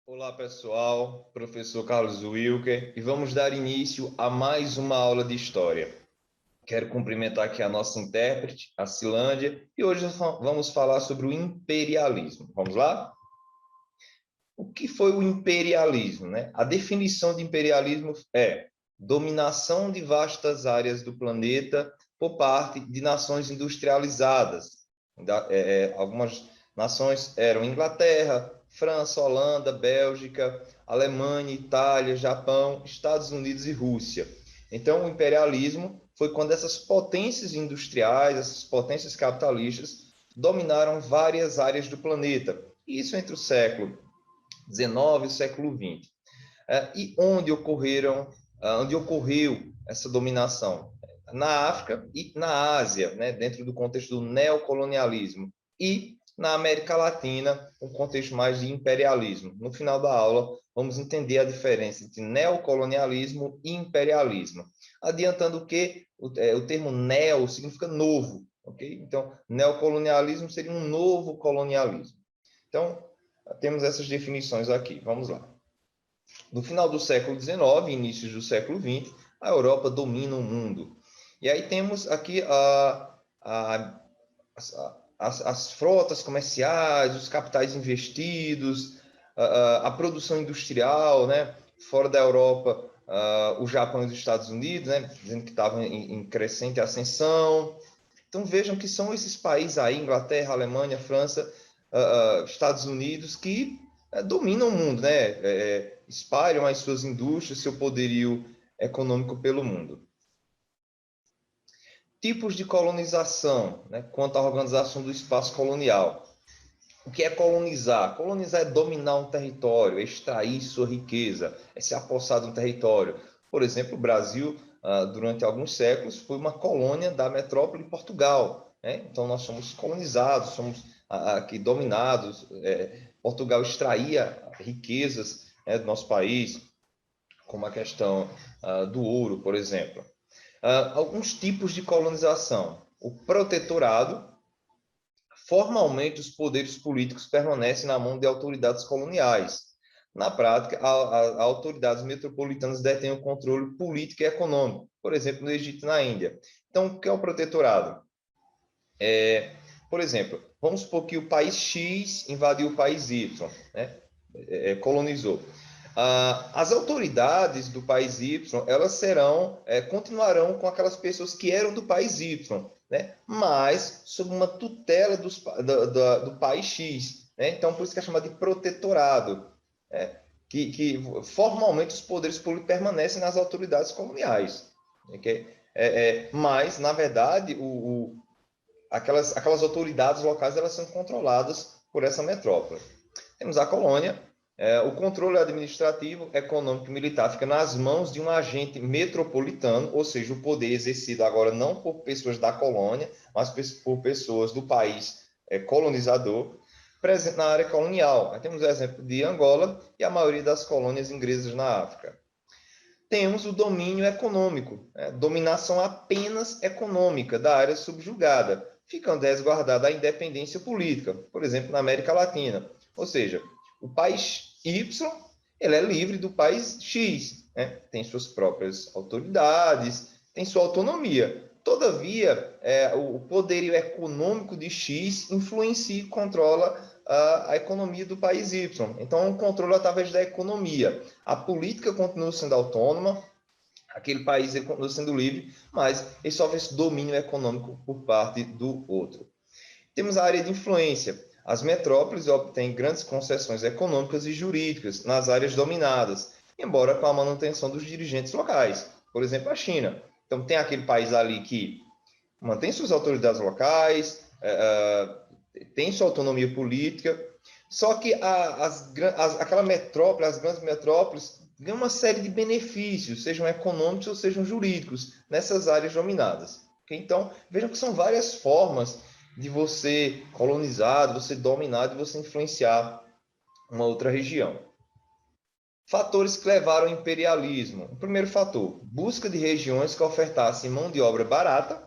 Olá pessoal, professor Carlos Wilker, e vamos dar início a mais uma aula de História. Quero cumprimentar aqui a nossa intérprete, a Cilândia, e hoje vamos falar sobre o imperialismo. Vamos lá? O que foi o imperialismo, né? A definição de imperialismo é dominação de vastas áreas do planeta por parte de nações industrializadas. Algumas nações eram Inglaterra, França, Holanda, Bélgica, Alemanha, Itália, Japão, Estados Unidos e Rússia. Então, o imperialismo foi quando essas potências industriais, essas potências capitalistas, dominaram várias áreas do planeta. Isso entre o século XIX e o século XX. E onde ocorreu essa dominação? Na África e na Ásia, né, dentro do contexto do neocolonialismo, e na América Latina, um contexto mais de imperialismo. No final da aula, vamos entender a diferença entre neocolonialismo e imperialismo. Adiantando que o termo neo significa novo, ok? Então, neocolonialismo seria um novo colonialismo. Então, temos essas definições aqui. Vamos lá. No final do século XIX, início do século XX, a Europa domina o mundo. E aí temos aqui as frotas comerciais, os capitais investidos, a produção industrial, né? Fora da Europa, o Japão e os Estados Unidos, né? Dizendo que estavam em crescente ascensão. Então vejam que são esses países aí, Inglaterra, Alemanha, França, Estados Unidos, que dominam o mundo, né? Espalham as suas indústrias, seu poderio econômico pelo mundo. Tipos de colonização, né? Quanto à organização do espaço colonial. O que é colonizar? Colonizar é dominar um território, é extrair sua riqueza, é se apossar de um território. Por exemplo, o Brasil, durante alguns séculos, foi uma colônia da metrópole de Portugal, né? Então, nós somos colonizados, somos aqui dominados. Portugal extraía riquezas, né, do nosso país, como a questão do ouro, por exemplo. Alguns tipos de colonização. O protetorado. Formalmente, os poderes políticos permanecem na mão de autoridades coloniais. Na prática, as autoridades metropolitanas detêm o controle político e econômico, por exemplo, no Egito e na Índia. Então, o que é o protetorado? Por exemplo, vamos supor que o país X invadiu o país Y, né? Colonizou. As autoridades do país Y, elas continuarão com aquelas pessoas que eram do país Y, né? Mas sob uma tutela do país X, né? Então, por isso que é chamado de protetorado, né? Que formalmente os poderes políticos permanecem nas autoridades coloniais, okay? Mas, na verdade, aquelas autoridades locais, elas são controladas por essa metrópole. Temos a colônia. O controle administrativo, econômico e militar fica nas mãos de um agente metropolitano, ou seja, o poder exercido agora não por pessoas da colônia, mas por pessoas do país colonizador, presente na área colonial. Aí temos o exemplo de Angola e a maioria das colônias inglesas na África. Temos o domínio econômico, dominação apenas econômica da área subjugada, ficando resguardada a independência política, por exemplo, na América Latina. Ou seja, o país Y, ele é livre do país X, né? Tem suas próprias autoridades, tem sua autonomia. Todavia, o poderio econômico de X influencia e controla a economia do país Y. Então, é um controle através da economia. A política continua sendo autônoma, aquele país ele continua sendo livre, mas ele sofre esse domínio econômico por parte do outro. Temos a área de influência. As metrópoles obtêm grandes concessões econômicas e jurídicas nas áreas dominadas, embora com a manutenção dos dirigentes locais. Por exemplo, a China. Então, tem aquele país ali que mantém suas autoridades locais, tem sua autonomia política, só que aquela metrópole, as grandes metrópoles, ganham uma série de benefícios, sejam econômicos ou sejam jurídicos, nessas áreas dominadas. Okay? Então, vejam que são várias formas de você colonizar, de você dominar, de você influenciar uma outra região. Fatores que levaram ao imperialismo. O primeiro fator, busca de regiões que ofertassem mão de obra barata,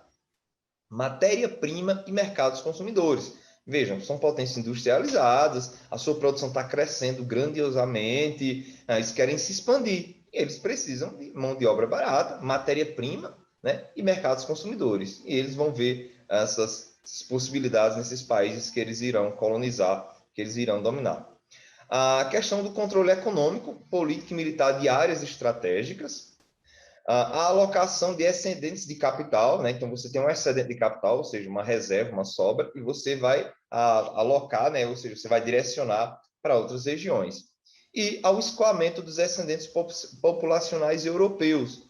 matéria-prima e mercados consumidores. Vejam, são potências industrializadas, a sua produção está crescendo grandiosamente, eles querem se expandir. E eles precisam de mão de obra barata, matéria-prima, né, e mercados consumidores. E eles vão ver essas possibilidades nesses países que eles irão colonizar, que eles irão dominar. A questão do controle econômico, político e militar de áreas estratégicas, a alocação de excedentes de capital, né? Então você tem um excedente de capital, ou seja, uma reserva, uma sobra, e você vai alocar, né? Ou seja, você vai direcionar para outras regiões. E ao escoamento dos excedentes populacionais europeus.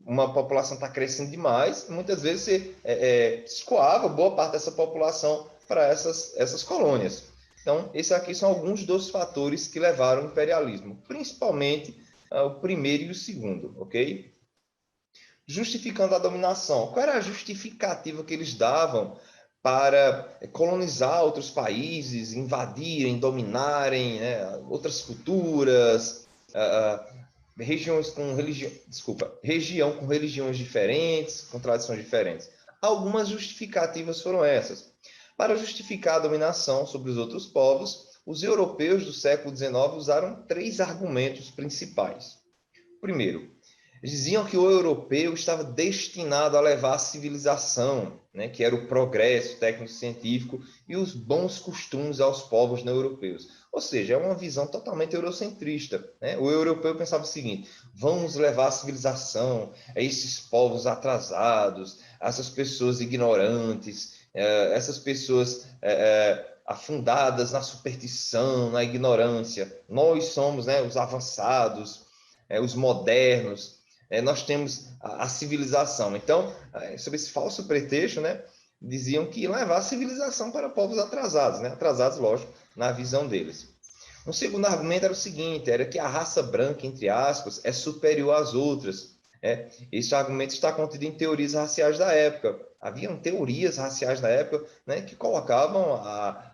Uma população está crescendo demais, muitas vezes você escoava boa parte dessa população para essas colônias. Então, esses aqui são alguns dos fatores que levaram ao imperialismo, principalmente o primeiro e o segundo, ok? Justificando a dominação. Qual era a justificativa que eles davam para colonizar outros países, invadirem, dominarem, né, outras culturas, região com religiões diferentes, com tradições diferentes? Algumas justificativas foram essas. Para justificar a dominação sobre os outros povos, os europeus do século XIX usaram 3 argumentos principais. Primeiro, eles diziam que o europeu estava destinado a levar a civilização, né, que era o progresso técnico-científico e os bons costumes aos povos não europeus. Ou seja, é uma visão totalmente eurocentrista, né? O europeu pensava o seguinte: vamos levar a civilização a esses povos atrasados, a essas pessoas ignorantes, essas pessoas afundadas na superstição, na ignorância. Nós somos, né, os avançados, os modernos. Nós temos a civilização. Então, sob esse falso pretexto, né, diziam que ia levar a civilização para povos atrasados, né? Atrasados, lógico, na visão deles. Um segundo argumento era o seguinte: era que a raça branca, entre aspas, é superior às outras. Esse argumento está contido em teorias raciais da época. Haviam teorias raciais da época, né, que colocavam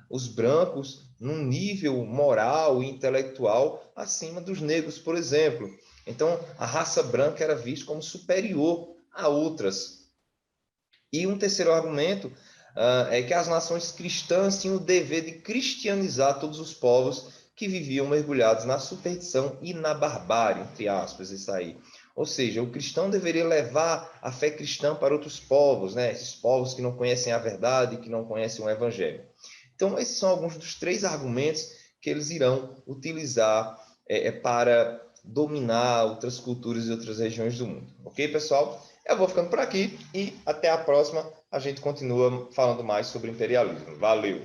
os brancos num nível moral e intelectual acima dos negros, por exemplo. Então, a raça branca era vista como superior a outras. E um terceiro argumento é que as nações cristãs tinham o dever de cristianizar todos os povos que viviam mergulhados na superstição e na barbárie, entre aspas, isso aí. Ou seja, o cristão deveria levar a fé cristã para outros povos, né? Esses povos que não conhecem a verdade, que não conhecem o evangelho. Então, esses são alguns dos 3 argumentos que eles irão utilizar para dominar outras culturas e outras regiões do mundo. Ok, pessoal? Eu vou ficando por aqui e até a próxima. A gente continua falando mais sobre imperialismo. Valeu!